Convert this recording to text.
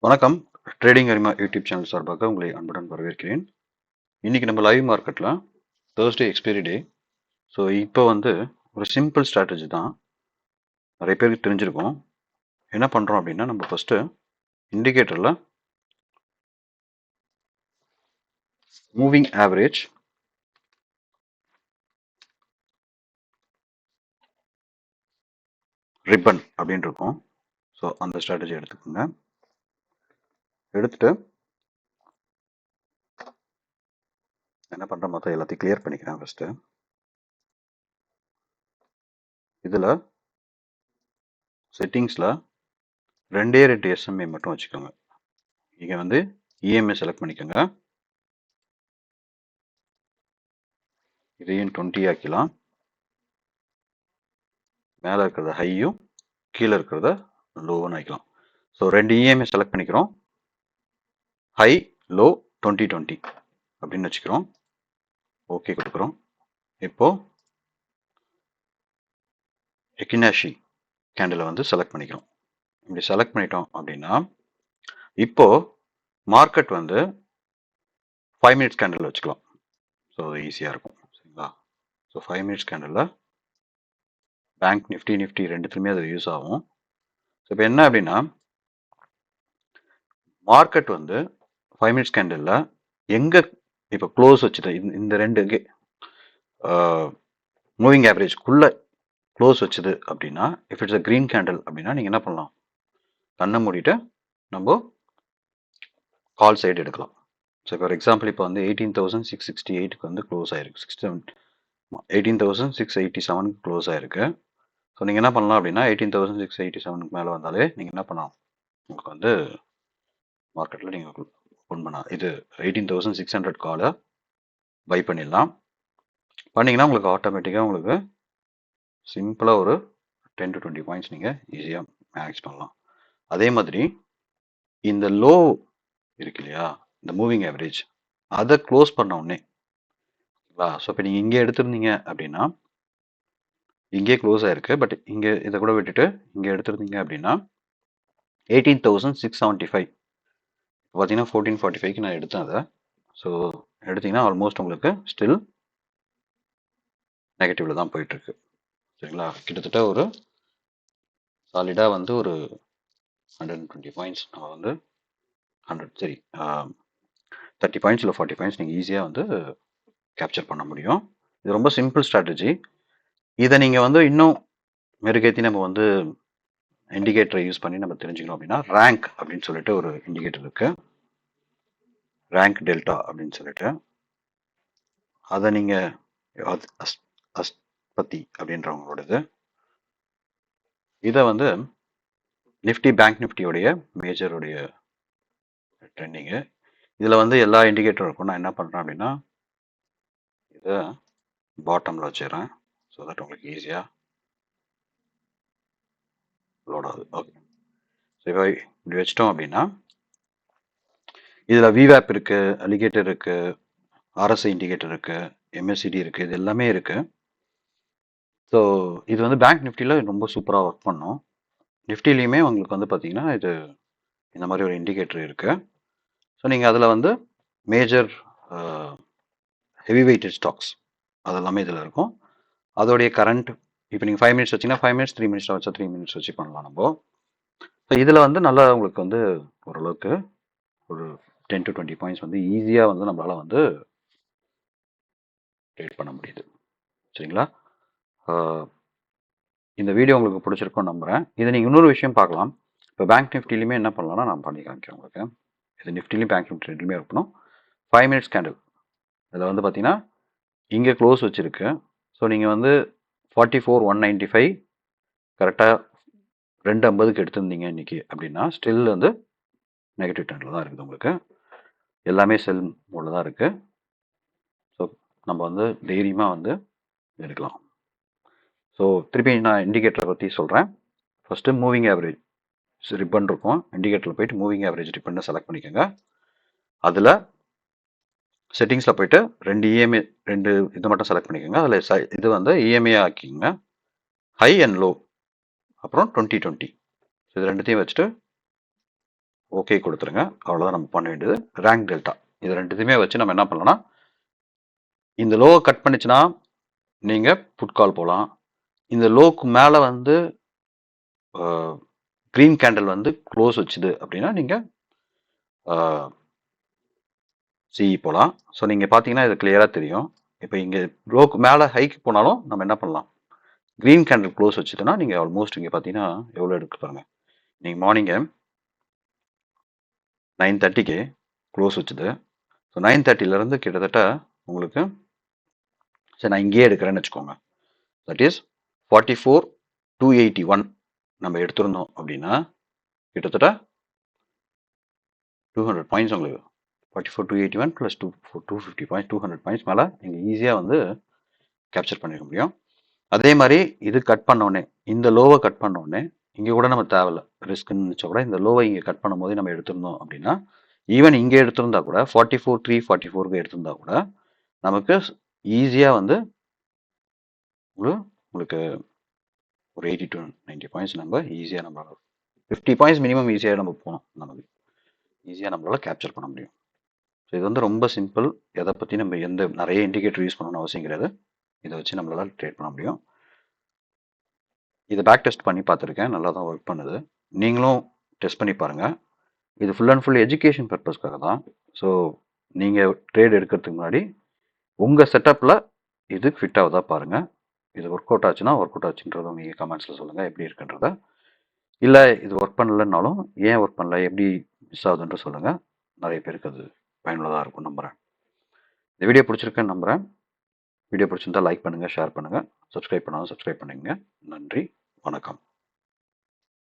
வணக்கம். ட்ரேடிங் அரிமா YouTube channel சார்பாக உங்களை அன்புடன் வரவேற்கிறேன். இன்னைக்கு நம்ம லைவ் மார்க்கெட்டில் தேர்ஸ்டே எக்ஸ்பைரி டே. ஸோ இப்போ ஒரு சிம்பிள் ஸ்ட்ராட்டஜி தான் நிறைய பேருக்கு தெரிஞ்சிருக்கும். என்ன பண்ணுறோம் அப்படின்னா, நம்ம ஃபஸ்ட்டு இண்டிகேட்டரில் மூவிங் ஆவரேஜ் ரிப்பன் அப்படின்னு இருக்கும். ஸோ அந்த ஸ்ட்ராட்டஜி எடுத்துக்கோங்க. எடுத்துட்டு என்ன பண்ணுறோம், மொத்தம் எல்லாத்தையும் கிளியர் பண்ணிக்கிறேன். ஃபஸ்ட்டு இதில் செட்டிங்ஸில் ரெண்டு எஸ்எம்ஏ மட்டும் வச்சுக்கோங்க. இங்கே இஎம்ஐ செலக்ட் பண்ணிக்கோங்க. இதையும் 20 ஆக்கலாம். மேலே இருக்கிறத ஹையும் கீழே இருக்கிறத லோன்னு ஆகிக்கலாம். ஸோ ரெண்டு இஎம்ஐ செலக்ட் பண்ணிக்கிறோம். ஹை லோ 2020 அப்படின்னு வச்சுக்கிறோம். ஓகே கொடுக்குறோம். இப்போ எக்கினாஷி கேண்டில் செலக்ட் பண்ணிக்கிறோம். இப்படி செலக்ட் பண்ணிட்டோம் அப்படின்னா இப்போ மார்க்கெட் 5 மினிட்ஸ் கேண்டில் வச்சுக்கலாம். ஸோ ஈஸியாக இருக்கும். சரிங்களா? So 5 minutes candle bank Nifty ரெண்டுத்துலையுமே அது யூஸ் ஆகும். ஸோ இப்போ என்ன அப்படின்னா, மார்க்கெட் 5 மினிட்ஸ் கேண்டில் எங்கே இப்போ க்ளோஸ் வச்சுது, இந்த ரெண்டு மூவிங் ஆவரேஜ்க்குள்ள க்ளோஸ் வச்சுது அப்படின்னா, if it's a green candle அப்படின்னா நீங்கள் என்ன பண்ணலாம், கண்ணை மூடிட்டு நம்ம கால் சைடு எடுக்கலாம். ஸோ ஃபார் எக்ஸாம்பிள் இப்போ 18,668க்கு க்ளோஸ் ஆயிருக்கு. 18,687 க்ளோஸ் ஆயிருக்கு. ஸோ நீங்கள் என்ன பண்ணலாம் அப்படின்னா, 18,687க்கு மேலே வந்தாலே நீங்கள் என்ன பண்ணலாம், உங்களுக்கு மார்க்கெட்டில் நீங்கள் ஓப்பன் பண்ணலாம். இது 18,600 காலை பை பண்ணிடலாம். பண்ணிங்கன்னா உங்களுக்கு ஆட்டோமேட்டிக்காக உங்களுக்கு சிம்பிளாக ஒரு 10 to 20 பாயிண்ட்ஸ் நீங்கள் ஈஸியாக மேனேஜ் பண்ணலாம். அதே மாதிரி இந்த லோ இருக்கு இல்லையா, இந்த மூவிங் ஆவரேஜ், அதை க்ளோஸ் பண்ண உடனே, ஸோ இப்போ நீங்கள் இங்கே எடுத்திருந்தீங்க அப்படின்னா இங்கே க்ளோஸ் ஆயிருக்கு. பட் இங்கே இதை கூட விட்டுட்டு இங்கே எடுத்திருந்தீங்க அப்படின்னா 18,675 பார்த்தீங்கன்னா 1445க்கு நான் எடுத்தேன் அதை. ஸோ எடுத்தீங்கன்னா ஆல்மோஸ்ட் உங்களுக்கு ஸ்டில் நெகட்டிவ்ல தான் போயிட்டுருக்கு. சரிங்களா? கிட்டத்தட்ட ஒரு சாலிடாக ஒரு 120 பாயிண்ட்ஸ் நம்ம 100 சரி 30 பாயிண்ட்ஸ் இல்லை 40 பாயிண்ட்ஸ் நீங்கள் ஈஸியாக கேப்சர் பண்ண முடியும். இது ரொம்ப சிம்பிள் ஸ்ட்ராட்டஜி. இதை நீங்கள் இன்னும் மெருகேற்றி நம்ம இண்டிகேட்டரை யூஸ் பண்ணி நம்ம தெரிஞ்சுக்கணும் அப்படின்னா, ரேங்க் அப்படின்னு சொல்லிட்டு ஒரு இண்டிகேட்டர் இருக்கு, ரேங்க் டெல்டா அப்படின்னு சொல்லிட்டு. அதை நீங்கள் அஸ்பதி அப்படின்றவங்களோடது. இதை நிஃப்டி பேங்க் நிஃப்டியோடைய மேஜருடைய ட்ரெண்டிங்கு. இதில் எல்லா இண்டிகேட்டரும் இருக்கும். நான் என்ன பண்ணுறேன் அப்படின்னா, இதை பாட்டமில் வச்சுக்கிறேன். ஸோ தட் உங்களுக்கு ஈஸியாக லோட் ஆகுது. ஓகே, ஸோ இப்போ இப்படி வச்சிட்டோம் அப்படின்னா, இதில் விவேப் இருக்குது, அலிகேட்டர் இருக்குது, ஆர்எஸ்ஐ இண்டிகேட்டர் இருக்குது, எம்எஸ்சிடி இருக்குது, இது எல்லாமே இருக்குது. ஸோ இது பேங்க் நிஃப்டியில் ரொம்ப சூப்பராக ஒர்க் பண்ணும். நிஃப்டிலையுமே உங்களுக்கு பார்த்தீங்கன்னா இது இந்த மாதிரி ஒரு இண்டிகேட்டர் இருக்குது. ஸோ நீங்கள் அதில் மேஜர் ஹெவி வெயிட்டட் ஸ்டாக்ஸ் அதெல்லாமே இதில் இருக்கும். அதோடைய கரண்ட் இப்போ நீங்கள் 5 மினிட்ஸ் வச்சிங்கன்னா 5 மினிட்ஸ், 3 மினிட்ஸ் வச்சா 3 மினிட்ஸ் வச்சு பண்ணலாம் நம்ம. ஸோ இதில் நல்லா உங்களுக்கு ஓரளவுக்கு ஒரு 10 to 20 பாயிண்ட்ஸ் ஈஸியாக நம்மளால் ட்ரேட் பண்ண முடியுது. சரிங்களா? இந்த வீடியோ உங்களுக்கு பிடிச்சிருக்கும் நம்புகிறேன். இதை நீங்கள் இன்னொரு விஷயம் பார்க்கலாம். இப்போ பேங்க் நிஃப்டிலையுமே என்ன பண்ணலாம்னா, நான் பண்ணி காமிக்கிறேன் உங்களுக்கு. இது நிஃப்டிலையும் பேங்க் நிஃப்டி ரெண்டுமே இருக்கணும். 5 மினிட்ஸ் கேண்டில் இதில் பார்த்தீங்கன்னா இங்கே க்ளோஸ் வச்சுருக்கு. ஸோ நீங்கள் 44,195 கரெக்டாக 250க்கு எடுத்திருந்தீங்க இன்றைக்கி அப்படின்னா, ஸ்டில் நெகட்டிவ் ட்ரெண்டில் தான் இருக்குது. உங்களுக்கு எல்லாமே செல் மோடில் தான் இருக்குது. ஸோ நம்ம தைரியமாக எடுக்கலாம். ஸோ திருப்பி நான் இண்டிகேட்டரை பற்றி சொல்கிறேன். ஃபஸ்ட்டு மூவிங் ஆவரேஜ் ரிப்பன் இருக்கும். இண்டிகேட்டரில் போயிட்டு மூவிங் ஆவரேஜ் ரிப்பனை செலக்ட் பண்ணிக்கோங்க. அதில் செட்டிங்ஸில் போயிட்டு ரெண்டு இது மட்டும் செலக்ட் பண்ணிக்கோங்க. அதில் இது இஎம்ஐ ஆக்கிக்கோங்க, ஹை அண்ட் லோ, அப்புறம் 2020. ஸோ இது ரெண்டுத்தையும் வச்சுட்டு ஓகே கொடுத்துருங்க. அவ்வளோதான் நம்ம பண்ண வேண்டியது. ரேங்க் டெல்டா இது ரெண்டுத்தையுமே வச்சு நம்ம என்ன பண்ணலாம்னா, இந்த லோவை கட் பண்ணிச்சுன்னா நீங்கள் புட் கால் போகலாம். இந்த லோக்கு மேலே வந்து க்ரீன் கேண்டில் வந்து க்ளோஸ் வச்சுது அப்படின்னா நீங்கள் சிஇ போகலாம். ஸோ நீங்கள் பார்த்தீங்கன்னா இது கிளியராக தெரியும். இப்போ இங்கே லோக்கு மேலே ஹைக்கு போனாலும் நம்ம என்ன பண்ணலாம், க்ரீன் கேண்டில் க்ளோஸ் வச்சுதுன்னா நீங்கள் ஆல்மோஸ்ட் இங்கே பார்த்தீங்கன்னா எவ்வளோ எடுக்க பாருங்க. நீங்கள் மார்னிங்கு 9:30க்கு க்ளோஸ் வச்சுது. ஸோ 9:30லேருந்து கிட்டத்தட்ட உங்களுக்கு, சரி நான் இங்கேயே எடுக்கிறேன்னு வச்சுக்கோங்க, தட் இஸ் 44,281 நம்ம எடுத்திருந்தோம் அப்படின்னா கிட்டத்தட்ட 200 பாயிண்ட்ஸ் உங்களுக்கு. 44,281 ப்ளஸ் 250 பாயிண்ட்ஸ், 200 பாயிண்ட்ஸ் மேலே நீங்கள் ஈஸியாக வந்து கேப்சர் பண்ணிக்க முடியும். அதே மாதிரி இது கட் பண்ணோடனே, இந்த லோவை கட் பண்ணோடனே இங்கே கூட நம்ம தேவையில்ல, ரிஸ்க்குன்னு நினச்சா கூட இந்த லோவை இங்கே கட் பண்ணும்போது நம்ம எடுத்திருந்தோம் அப்படின்னா, ஈவன் இங்கே எடுத்திருந்தா கூட 44,344க்கு எடுத்திருந்தா கூட நமக்கு ஈஸியாக வந்து உங்களுக்கு ஒரு 80 to 90 பாயிண்ட்ஸ் நம்ம ஈஸியாக நம்ம 50 பாயிண்ட்ஸ் மினிமம் ஈஸியாக நம்ம போனோம், நமக்கு ஈஸியாக நம்மளால் கேப்சர் பண்ண முடியும். ஸோ இது வந்து ரொம்ப சிம்பிள். எதை பற்றி நம்ம எந்த நிறைய இண்டிகேட்டர் யூஸ் பண்ணணும்னு அவசியம் கிடையாது. இதை வச்சு நம்மளால் ட்ரேட் பண்ண முடியும். இதை பேக் டெஸ்ட் பண்ணி பார்த்துருக்கேன், நல்லா தான் ஒர்க் பண்ணுது. நீங்களும் டெஸ்ட் பண்ணி பாருங்கள். இது ஃபுல் அண்ட் ஃபுல் எஜுகேஷன் பர்பஸ்க்காக தான். ஸோ நீங்கள் ட்ரேட் எடுக்கிறதுக்கு முன்னாடி உங்கள் செட்டப்பில் இது ஃபிட் ஆகுதா பாருங்கள். இது ஒர்க் அவுட் ஆச்சுன்னா ஒர்க் அவுட் ஆச்சுன்றதும் நீங்கள் கமெண்ட்ஸில் சொல்லுங்கள் எப்படி இருக்குன்றத. இல்லை இது ஒர்க் பண்ணலைன்னாலும் ஏன் ஒர்க் பண்ணல, எப்படி மிஸ் ஆகுதுன்ற சொல்லுங்கள். நிறைய பேருக்கு அது பயனுள்ளதாக இருக்கும் நம்புகிறேன். இந்த வீடியோ பிடிச்சிருக்குன்னு நம்புகிறேன். வீடியோ பிடிச்சிருந்தா லைக் பண்ணுங்கள், ஷேர் பண்ணுங்கள், சப்ஸ்கிரைப் பண்ணாலும் சப்ஸ்கிரைப் பண்ணுங்க. நன்றி, வணக்கம்.